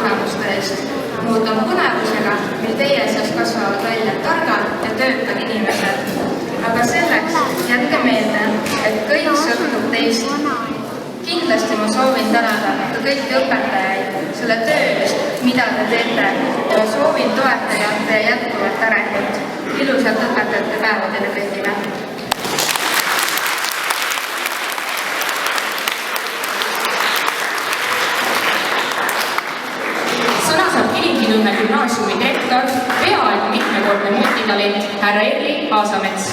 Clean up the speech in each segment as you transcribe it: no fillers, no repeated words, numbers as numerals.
tulemuste eest. Ootan põnevusega, mil teie seas kasvavad välja targad ja töökad inimesed. Aga selleks jätke meelde, et kõik sõltub teist. Kindlasti ma soovin tänada ka kõiki õpetajaid selle töö eest, mida te teete, ja soovin toetada teie jätkuvat arengut. Ilusat õpetajate päeva teile kõigile! Sõna saab Kilingi-Nõmme gümnaasiumi direktor, peaaegu mitmekordne multitalent härra Erli Aasamets.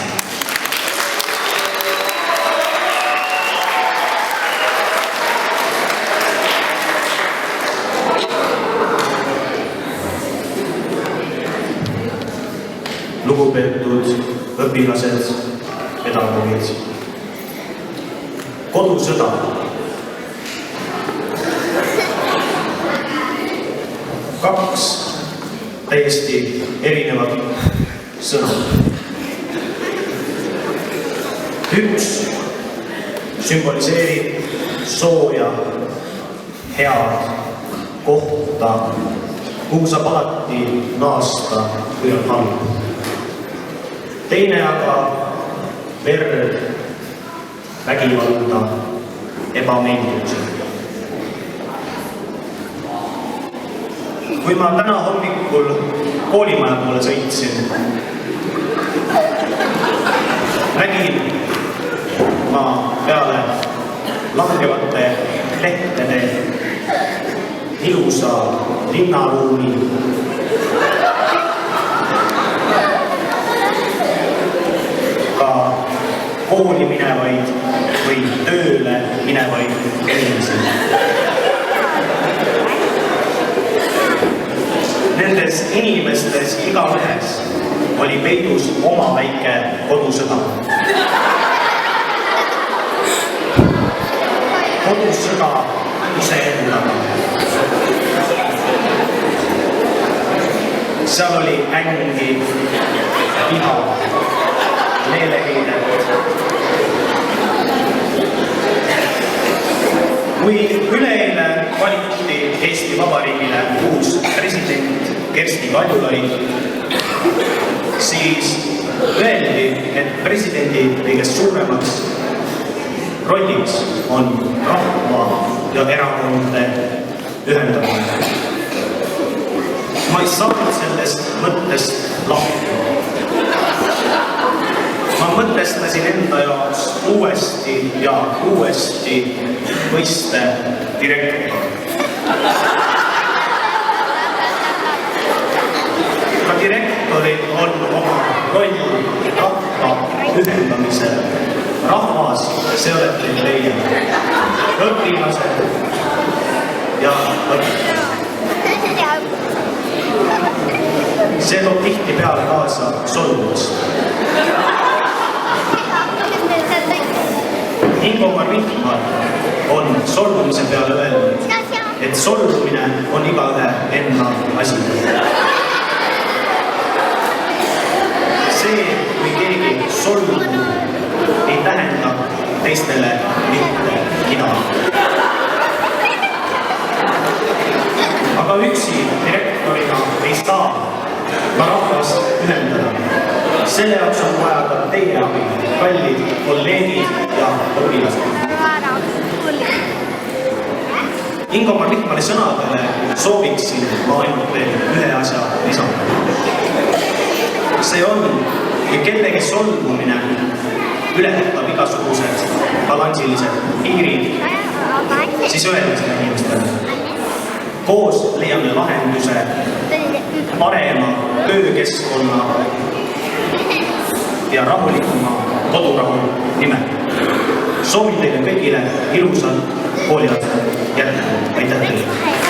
Lugupeetud õpilased, pedagoogid. Kodusõda. Kaks täiesti erinevad sõna. Üks sümboliseerib sooja, head kohta, kuhu saab alati naasta, kui on halb. Teine aga verd, vägivalda, ebameeldivusi. Kui ma täna hommikul koolimaja poole sõitsin, nägin ma peale langevate lehtede ilusa linnaruumi, ka kooli minevaid või tööle minevaid inimesi. Nendes inimestes igaühes oli peidus oma väike kodusõda. Kodusõda iseendaga. Seal oli ängi, viha, meeleheidet. Kui üleeile valiti Eesti Vabariigile uus president Kersti Kaljulaid, siis öeldi, et presidendi kõige suuremaks rolliks on rahva ja erakondade ühendamine. Ma ei saanud sellest mõttest lahti. Ma mõtestasin enda jaoks uuesti ja uuesti mõiste direktor. Ka direktoril on oma roll rahva ühendamisel. Rahvas, see olete teie õpilased ja õpilased. See toob tihtipeale kaasa solvumist. Ingomar Vihman on solvumise peale öelnud, et solvumine on igaühe enna asi. See, kui keegi solvub, ei tähenda teistele mitte midagi. Aga üksi direktorina ei saa ka rahvas ühendada. Selle jaoks on vaja ka teie abi, kallid kolleegid ja õpilased. Ingomar Vihmani sõnadele sooviksin ma ainult veel ühe asja lisada. See on, kui kellegi solvumine ületab igasugused balansilised piirid, siis öeldi seda inimestele. Koos leiame lahenduse parema töökeskkonna ja rahulikuma kodurahu nimel. Soovin teile kõigile ilusat kooliaastat jätku. Aitäh teile!